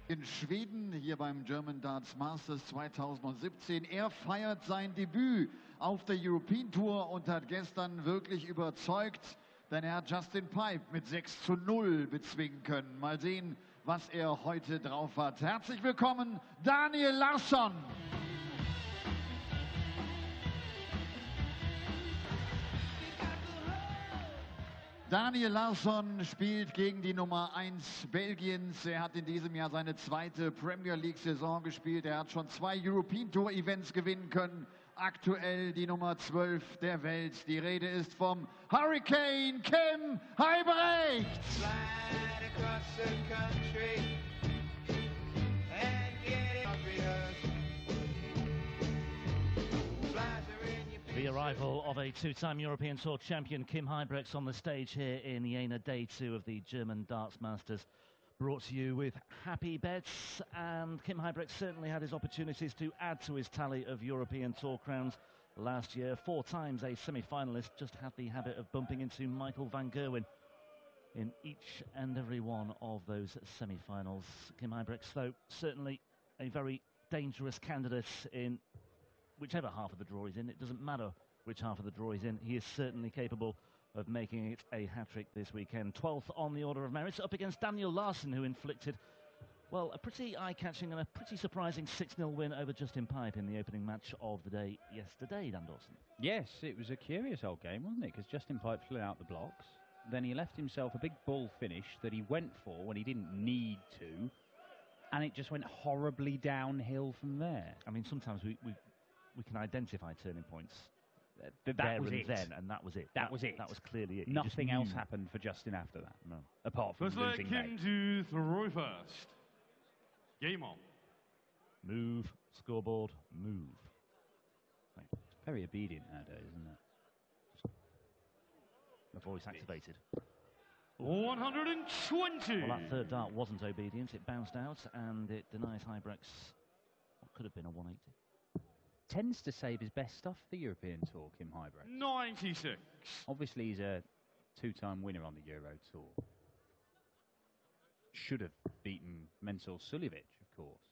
In Schweden, hier beim German Darts Masters 2017. Er feiert sein Debüt auf der European Tour und hat gestern wirklich überzeugt, denn er hat Justin Pipe mit 6:0 bezwingen können. Mal sehen, was er heute drauf hat. Herzlich willkommen, Daniel Larsson. Daniel Larsson spielt gegen die Nummer 1 Belgiens. Er hat in diesem Jahr seine zweite Premier League-Saison gespielt. Er hat schon 2 European Tour Events gewinnen können. Aktuell die Nummer 12 der Welt. Die Rede ist vom Hurricane K.Huybrechts. The arrival of a two-time European Tour champion, K.Huybrechts, on the stage here in Jena, day 2 of the German Darts Masters. Brought to you with happy bets, and K.Huybrechts certainly had his opportunities to add to his tally of European Tour crowns last year. 4 times a semi-finalist, just had the habit of bumping into Michael van Gerwen in each and every one of those semi-finals. K.Huybrechts, though, certainly a very dangerous candidate in whichever half of the draw he's in. It doesn't matter which half of the draw he's in. He is certainly capable of making it a hat-trick this weekend. 12th on the order of merit, up against Daniel Larsson, who inflicted, well, a pretty eye-catching and a pretty surprising 6-0 win over Justin Pipe in the opening match of the day yesterday, Dan Dawson. Yes, it was a curious old game, wasn't it? Because Justin Pipe flew out the blocks. Then he left himself a big bull finish that he went for when he didn't need to. And it just went horribly downhill from there. I mean, sometimes we can identify turning points that was it. Then, and that was it. That was it. That was clearly it. Nothing else happened for Justin after that. No. Apart from losing him to throw first. Game on. Move, scoreboard, move. It's very obedient nowadays, isn't it? The voice activated. 120. Well, that third dart wasn't obedient. It bounced out, and it denies Huybrechts what could have been a 180. Tends to save his best stuff for the European Tour, K.Huybrechts. 96. Obviously, he's a 2-time winner on the Euro Tour. Should have beaten Mensur Suljovic, of course.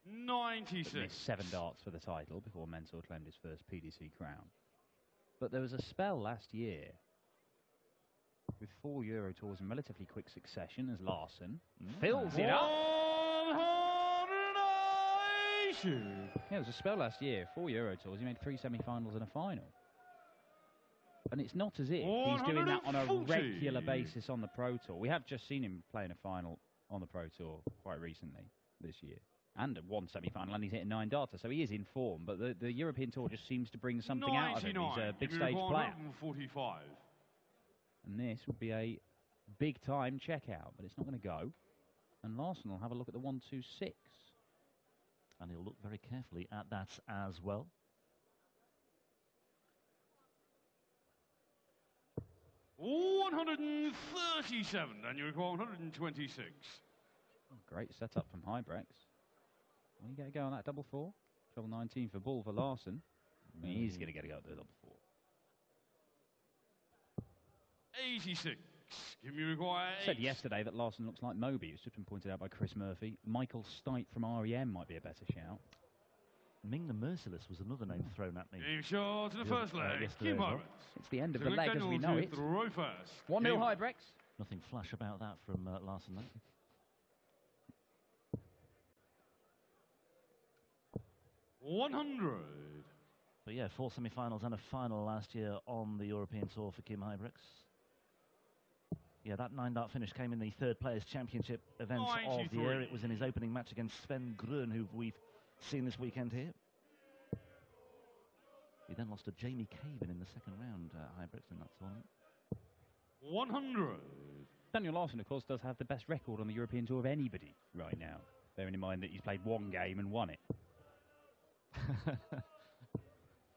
96. Missed 7 darts for the title before Mensur claimed his first PDC crown. But there was a spell last year with 4 Euro Tours in relatively quick succession as Larsson fills it up. Yeah, there was a spell last year, 4 Euro Tours, he made 3 semi-finals and a final. And it's not as if he's doing that on a regular basis on the Pro Tour. We have just seen him playing a final on the Pro Tour quite recently this year. And 1 semi-final, and he's hitting 9 darts, so he is in form. But the European Tour just seems to bring something out of him. He's a big stage player. 145. And this would be a big-time check-out, but it's not going to go. And Larsson will have a look at the 1-2-6. And he'll look very carefully at that as well. $137, and you require 126. Oh, great setup from Huybrechts. Will he get a go on that double 4? Treble 19 for ball for Larsson. I mean, he's going to get a go at the double 4. 86. Give me require 8. Said yesterday that Larsson looks like Moby. It's just been pointed out by Chris Murphy. Michael Stipe from REM might be a better shout. Ming the Merciless was another name thrown at me. Game shot to the first leg. It's the end of the leg as we know it. 1-0 Huybrechts. Nothing flash about that from Larsson then. $100. But yeah, 4 semi-finals and a final last year on the European Tour for K.Huybrechts. Yeah, that 9-dart finish came in the third Players' Championship event of the year. It was in his opening match against Sven Grön, who we've seen this weekend here. He then lost to Jamie Caven in the second round, Huybrechts, in that tournament. 100. Daniel Larsson, of course, does have the best record on the European Tour of anybody right now, bearing in mind that he's played 1 game and won it.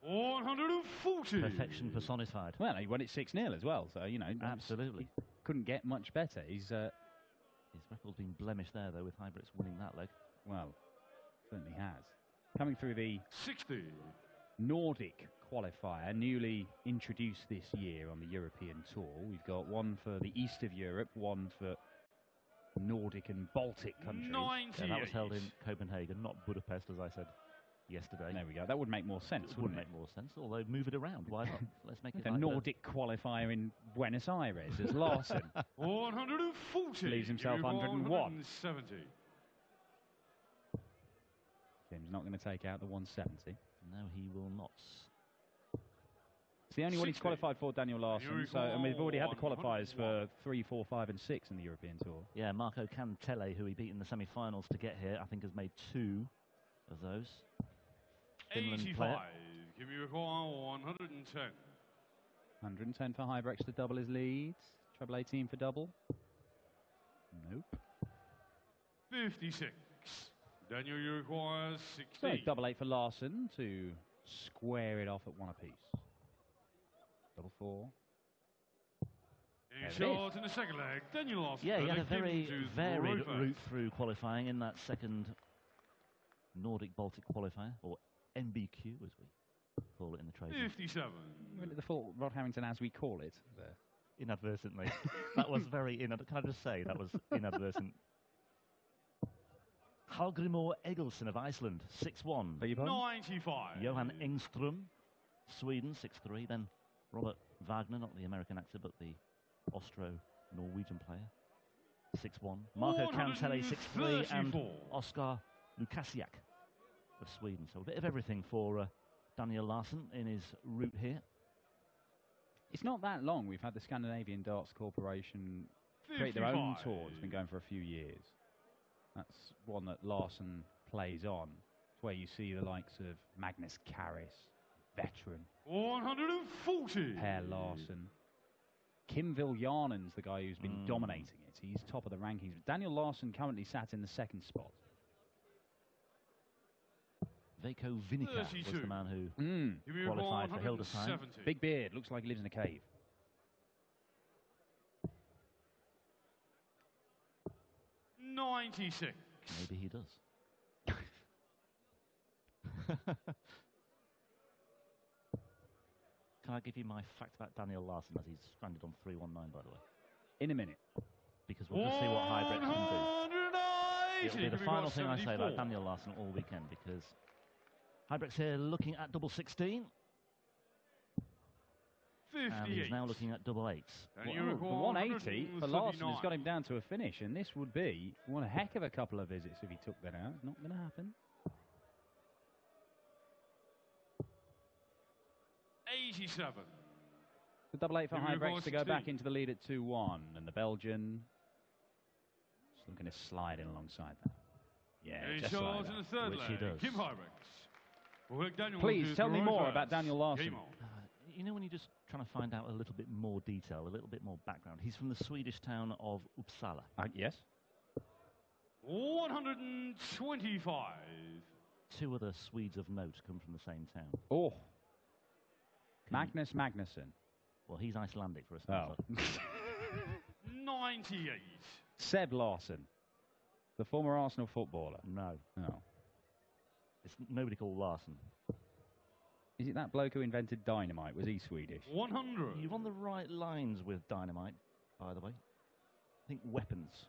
140. Perfection personified. Well, he won it 6-0 as well, so, you know. Absolutely. Couldn't get much better. He's his record's been blemished there, though, with Huybrechts winning that leg. Well, certainly has. Coming through the 60. Nordic qualifier, newly introduced this year on the European Tour. We've got one for the east of Europe, one for Nordic and Baltic countries. 98. Yeah, that was held in Copenhagen, not Budapest, as I said yesterday. There we go. That would make more sense, It wouldn't would make more sense, although move it around. Why not? Let's make it a like Nordic qualifier in Buenos Aires as Larsson 140. leaves himself 101. 170. Tim's not going to take out the 170. No, he will not. It's the only one he's 60. qualified for, Daniel Larsson. So, and we've already had the qualifiers for 3, 4, 5 and 6 in the European Tour. Yeah, Marco Cantele, who he beat in the semi-finals to get here, I think has made 2 of those. Finland 85. player. Give me require 110. 110 for Huybrechts to double his lead. Treble 18 for double. Nope. 56. Daniel, you require 60. So double 8 for Larsson to square it off at 1 apiece. Double 4. Short in the second leg. Daniel Larsson. Yeah, he had a Kim very to varied Rover. route through qualifying in that second Nordic-Baltic qualifier, or NBQ as we call it in the trade. 57. Went to the full Rod Harrington as we call it there. Inadvertently. That was very can I just say, that was inadvertent. Hallgrimur Egilson of Iceland, 6-1. 95. Johan Engström, Sweden, 6-3. Then Robert Wagner, not the American actor, but the Austro-Norwegian player, 6-1. Marco Cantele, 6-3. And Oskar Lukasiak of Sweden. So a bit of everything for Daniel Larsson in his route here. It's not that long. We've had the Scandinavian Darts Corporation create their own 55. tour. It's been going for a few years. That's one that Larsson plays on. It's where you see the likes of Magnus Carris, veteran, 140. Per Larsson. Kim Viljanen's the guy who's been dominating it. He's top of the rankings. Daniel Larsson currently sat in the 2nd spot. Veiko Vinica was 32. the man who Give me qualified for Hildesheim. 170. Big beard. Looks like he lives in a cave. $96. Maybe he does. Can I give you my fact about Daniel Larsson, as he's stranded on 319, by the way? In a minute. Because we'll just see what Huybrechts can do. 180. It'll be the Give me final thing I say 174. about Daniel Larsson all weekend, because Huybrechts here looking at double 16, and 58. he's now looking at double 8s. And you Well, the require 180 for Larsson has got 139. him down to a finish, and this would be one heck of a couple of visits if he took that out. Not going to happen. 87. The double 8 for Give me a Huybrechts to go back 16. into the lead at 2-1, and the Belgian just looking to slide in alongside that. Yeah, And just short like in the that. third Which leg. he does. Kim Huybrechts. Well, Daniel Please Larsson tell me is more Rover. about Daniel Larsson. Game on. You know, when you're just trying to find out a little bit more detail, a little bit more background, he's from the Swedish town of Uppsala. Yes. 125. 2 other Swedes of note come from the same town. Oh. Magnus Magnusson. Well, he's Icelandic for a Oh. starter. 98. Seb Larsson, the former Arsenal footballer. No, Oh. it's nobody called Larsson. Is it that bloke who invented dynamite? Was he Swedish? 100. You're on the right lines with dynamite, by the way. Think weapons.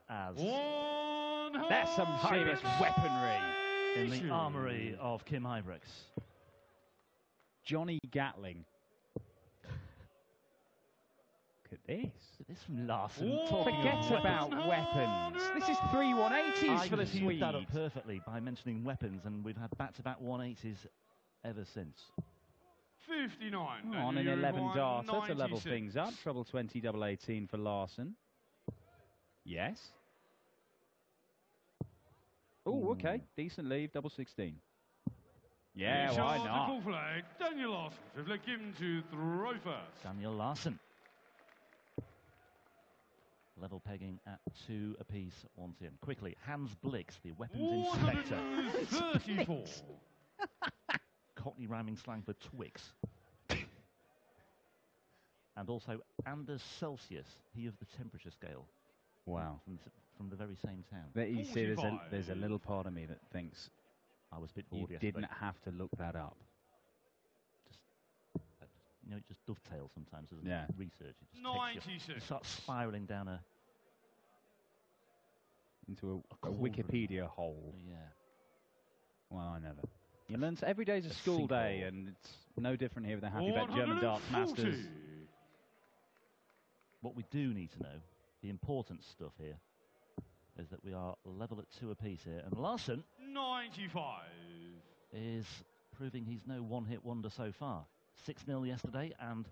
As 100. That's some serious weaponry. in the armoury of Kim Huybrechts. Johnny Gatling. Look at this. This from Larsson. Whoa. Talking of Forget weapons. about weapons. This is 3 180s for the I teed that up Swedes. perfectly by mentioning weapons, and we've had back-to-back 180s ever since. 59. Oh, on an 11 darter to level 96. things up. Treble 20, double 18 for Larsson. Yes. Oh, okay. Decent lead, double 16. Yeah, why Short not? full flag. Daniel Larsson. Fifth leg Kim to throw first. Daniel Larsson. Level pegging at 2 apiece once in. Quickly, Hans Blix, the weapons inspector. 134. Cockney rhyming slang for Twix. And also Anders Celsius, he of the temperature scale. Wow. From the very same town. But you see, there's a 45. little part of me that thinks I was a bit you bored yesterday. didn't have to look that up. You know, it just dovetails sometimes, doesn't Yeah. it? Research. It just 96. you start spiraling down into a cauldron. Wikipedia hole. Yeah. Well, I never. You learn every day's a school day, and it's no different here with the Happy Bet German Darts Masters. What we do need to know, the important stuff here, is that we are level at 2 apiece here, and Larsson 95 is proving he's no one-hit wonder so far. 6-0 yesterday, and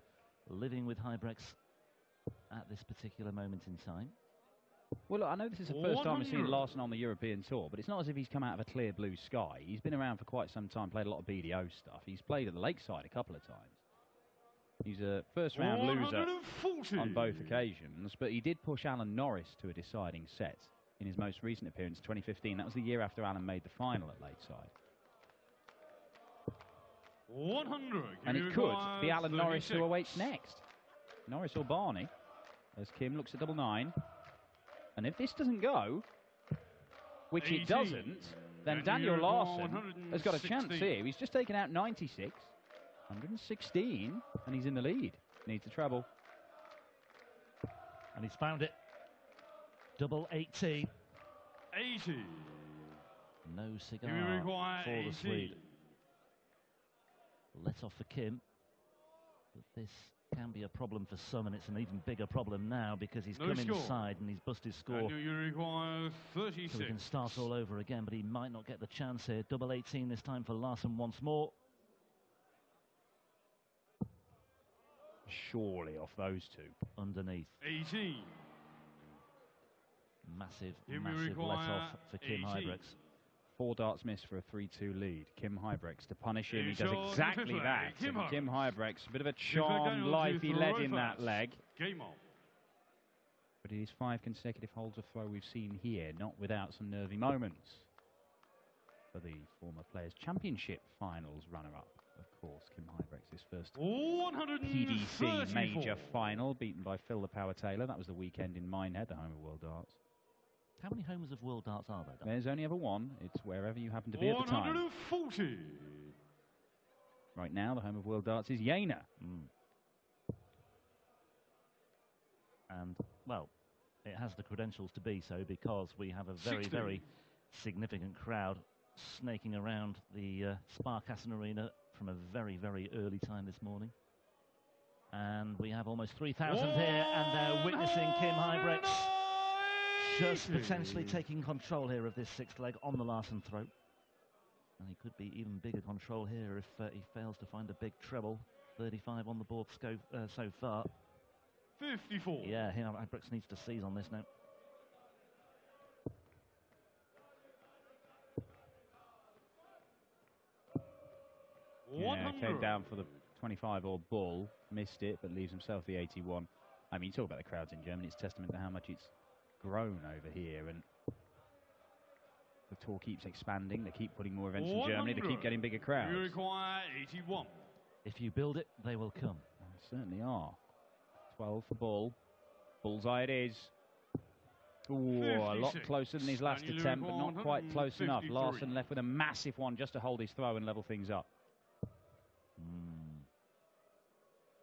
living with Huybrechts at this particular moment in time. Well, look, I know this is the first time we've seen Larsson on the European Tour, but it's not as if he's come out of a clear blue sky. He's been around for quite some time, played a lot of BDO stuff. He's played at the Lakeside a couple of times. He's a first-round loser on both occasions, but he did push Alan Norris to a deciding set in his most recent appearance, 2015. That was the year after Alan made the final at Lakeside. 100. And it could be Alan Norris who awaits next. Norris or Barney, as Kim looks at double 9. And if this doesn't go, which it doesn't, then Daniel Larsson has got a chance here. He's just taken out 96, 116, and he's in the lead. Needs a treble. And he's found it. Double 18. 80. No cigar for the Swede. Let off for Kim. But this can be a problem for some, and it's an even bigger problem now because he's come inside and he's busted score. You require 36. So we can start all over again, but he might not get the chance here. Double 18 this time for Larsson once more. Surely off those two. Underneath. 18. Massive let off for Kim Huybrechts. 4 darts miss for a 3-2 lead. Kim Huybrechts to punish him. He does exactly that. Kim Huybrechts, a bit of a charmed life he led in that leg. Game on. But it is 5 consecutive holds of throw we've seen here, not without some nervy moments. For the former Players' Championship Finals runner-up, of course, Kim Huybrechts, his first PDC major final, beaten by Phil the Power Taylor. That was the weekend in Minehead, the home of World Darts. How many homers of World Darts are there? There's only ever one. It's wherever you happen to be at the time. 140. Right now, the home of World Darts is Jena. And, well, it has the credentials to be so because we have a very, 60. very significant crowd snaking around the Sparkassen Arena from a very, very early time this morning. And we have almost 3,000 here, and they're witnessing Kim Huybrechts just potentially taking control here of this 6th leg on the Larsson throat. And he could be even bigger control here if he fails to find a big treble. 35 on the board so far. 54. Yeah, Huybrechts needs to seize on this now. Yeah, came down for the 25 or bull, missed it, but leaves himself the 81. I mean, you talk about the crowds in Germany, it's testament to how much it's grown over here, and the tour keeps expanding. They keep putting more events in Germany. They keep getting bigger crowds. You require 81. If you build it, they will come. They certainly are. 12 for bull. Bullseye it is. Ooh, a lot closer than his last attempt, but not quite close enough. Larsson left with a massive one just to hold his throw and level things up.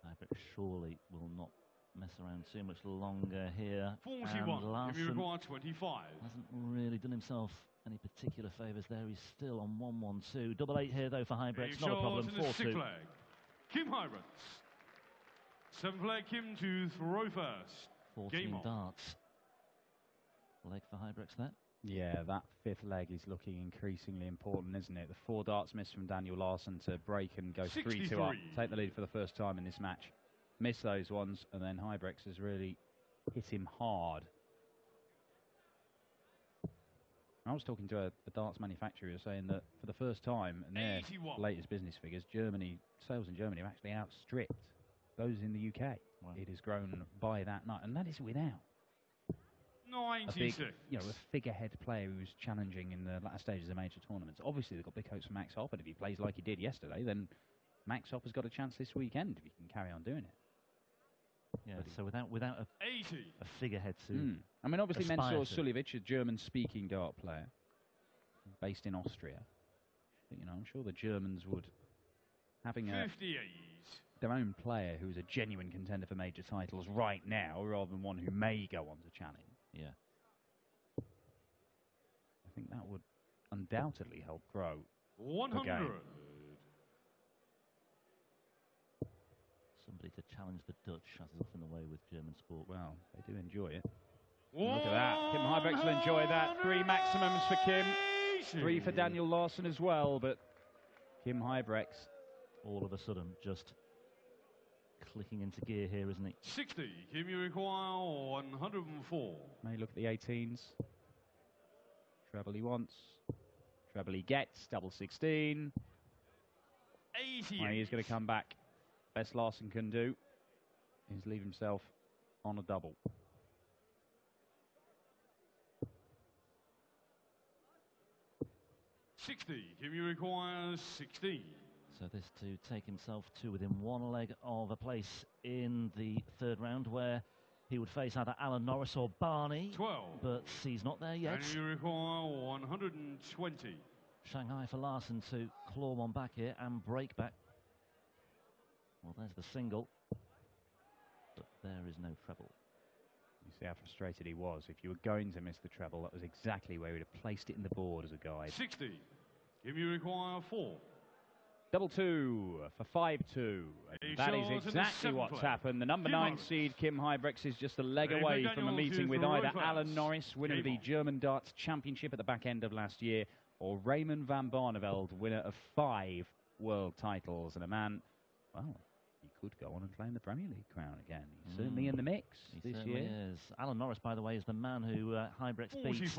Huybrechts surely will not mess around too much longer here. 41. And Larsson You require 25. hasn't really done himself any particular favours there. He's still on 1-1-2. Double 8 here, though, for Huybrechts. Not a problem. 4-2. Kim Huybrechts. 7th leg, Kim to throw first. 14 darts. Leg for Huybrechts there. Yeah, that 5th leg is looking increasingly important, isn't it? The 4 darts miss from Daniel Larsson to break and go 3-2 up. Take the lead for the first time in this match. Miss those ones, and then Huybrechts has really hit him hard. I was talking to a darts manufacturer saying that for the first time in their latest business figures, sales in Germany have actually outstripped those in the UK. Wow. It has grown by that night, and that is without a big, a figurehead player who's challenging in the latter stages of major tournaments. Obviously, they've got big hopes for Max Hopp, and if he plays like he did yesterday, then Max Hopp has got a chance this weekend if he can carry on doing it. Yeah, so without a figurehead to I mean, obviously, Mensur Suljevic, a German-speaking dart player based in Austria. But, I'm sure the Germans would, having their own player who's a genuine contender for major titles right now, rather than one who may go on to challenge. Yeah. I think that would undoubtedly help grow 100. the game. Somebody to challenge the Dutch, as is often the way with German sport. Well, they do enjoy it. Look at that. K.Huybrechts will enjoy that. 3 maximums for Kim. 3 for Daniel Larsson as well, but K.Huybrechts all of a sudden just clicking into gear here, isn't he? 60. Kim, you require 104. May look at the 18s. Treble he wants. Treble he gets. Double 16. 80. Well, he's going to come back. Best Larsson can do is leave himself on a double. Kim, you require 16. So this to take himself to within 1 leg of a place in the third round, where he would face either Alan Norris or Barney. 12. But he's not there yet. And you require 120. Shanghai for Larsson to claw one back here and break back. Well, there's the single, but there is no treble. You see how frustrated he was. If you were going to miss the treble, that was exactly where he'd have placed it in the board as a guide. 60. Kim, you require 4. Double 2 for 5-2. That is exactly what's happened. The number 9 seed, K.Huybrechts, is just a leg away from a meeting with either Alan Norris, winner of the German Darts Championship at the back end of last year, or Raymond van Barneveld, winner of 5 world titles. And a man, well, he could go on and claim the Premier League crown again. He's certainly in the mix this year. Is. Alan Norris, by the way, is the man who Huybrechts beats.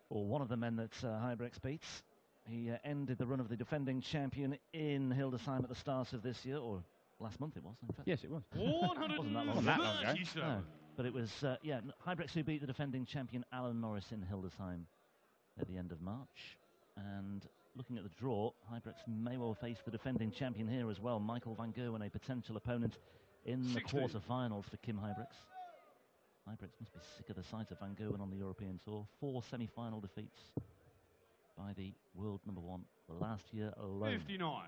Or one of the men that Huybrechts beats. He ended the run of the defending champion in Hildesheim at the start of this year, or last month it was, in fact. Yes, it was. 137. Wasn't that long ago. No, but it was, yeah, Huybrechts who beat the defending champion Alan Norris in Hildesheim at the end of March. And looking at the draw, Huybrechts may well face the defending champion here as well, Michael van Gerwen, a potential opponent in the quarter-finals for K.Huybrechts. Huybrechts must be sick of the sight of van Gerwen on the European Tour. 4 semi-final defeats by the world number 1 last year alone. 59.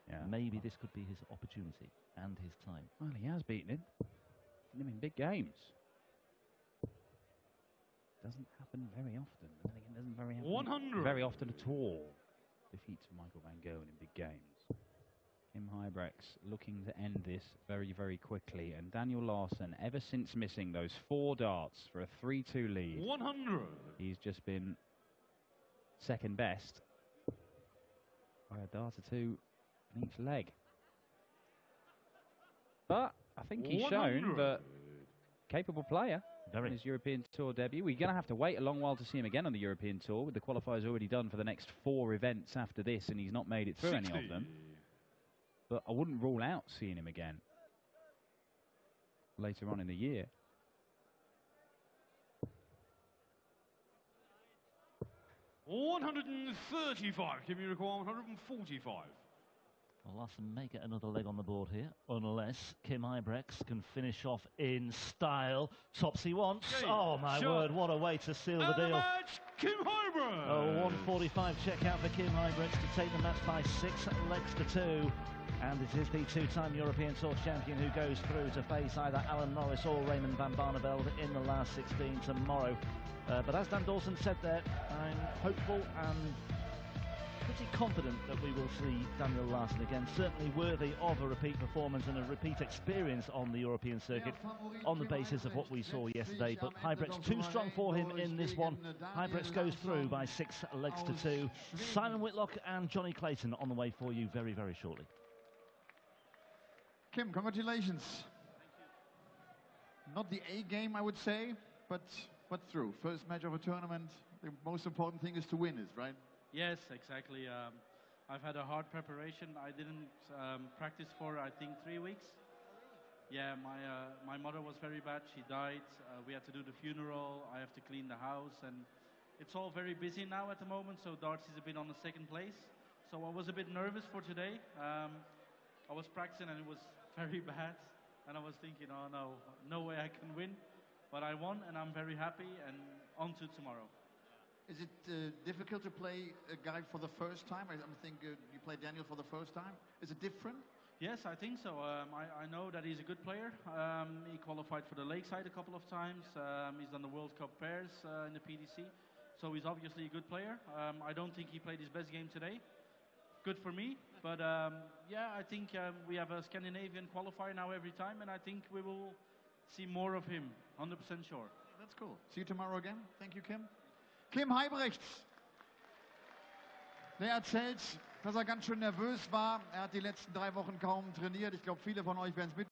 Yeah. Maybe this could be his opportunity and his time. Well, he has beaten him. Beaten him in big games. Doesn't happen very often. And again, doesn't very happen 100. Very often at all. Defeats for Michael van Gerwen in big games. K.Huybrechts looking to end this very, very quickly. And Daniel Larsson, ever since missing those 4 darts for a 3-2 lead, 100. He's just been second best by a dart or 2 in each leg. But I think he's shown that capable player in his European Tour debut. We're going to have to wait a long while to see him again on the European Tour, with the qualifiers already done for the next 4 events after this, and he's not made it through 60. any of them. But I wouldn't rule out seeing him again later on in the year. $135. Kim, you require 145. Well, Larsson may get another leg on the board here, unless K.Huybrechts can finish off in style. Tops he wants. Oh, my word, what a way to seal the deal. K.Huybrechts. A 145 checkout for K.Huybrechts to take the match by 6 legs to 2. And it is the 2-time European Tour champion who goes through to face either Alan Norris or Raymond van Barneveld in the last 16 tomorrow. But as Dan Dawson said there, I'm hopeful and pretty confident that we will see Daniel Larsson again, certainly worthy of a repeat performance and a repeat experience on the European circuit on the basis of what we saw yesterday. But Huybrechts too strong for him in this one. Huybrechts goes through by 6 legs to 2. Simon Whitlock and Johnny Clayton on the way for you very, very shortly. Kim, congratulations. Not the A game, I would say, but through. First match of a tournament, the most important thing is to win, right? Yes, exactly. I've had a hard preparation. I didn't practice for, I think, 3 weeks. Yeah, my mother was very bad. She died. We had to do the funeral. I have to clean the house. And it's all very busy now at the moment, so darts is a bit on the second place. So I was a bit nervous for today. I was practicing and it was very bad. And I was thinking, oh no, no way I can win. But I won and I'm very happy, and on to tomorrow. Is it difficult to play a guy for the first time? I think you play Daniel for the first time. Is it different? Yes, I think so. I know that he's a good player. He qualified for the Lakeside a couple of times. He's done the World Cup pairs in the PDC. So he's obviously a good player. I don't think he played his best game today. Good for me. But yeah, I think we have a Scandinavian qualifier now every time. And I think we will see more of him. 100% sure. That's cool. See you tomorrow again. Thank you, Kim. K.Huybrechts. Der erzählt, dass er ganz schön nervös war. Er hat die letzten 3 Wochen kaum trainiert. Ich glaube, viele von euch werden es mit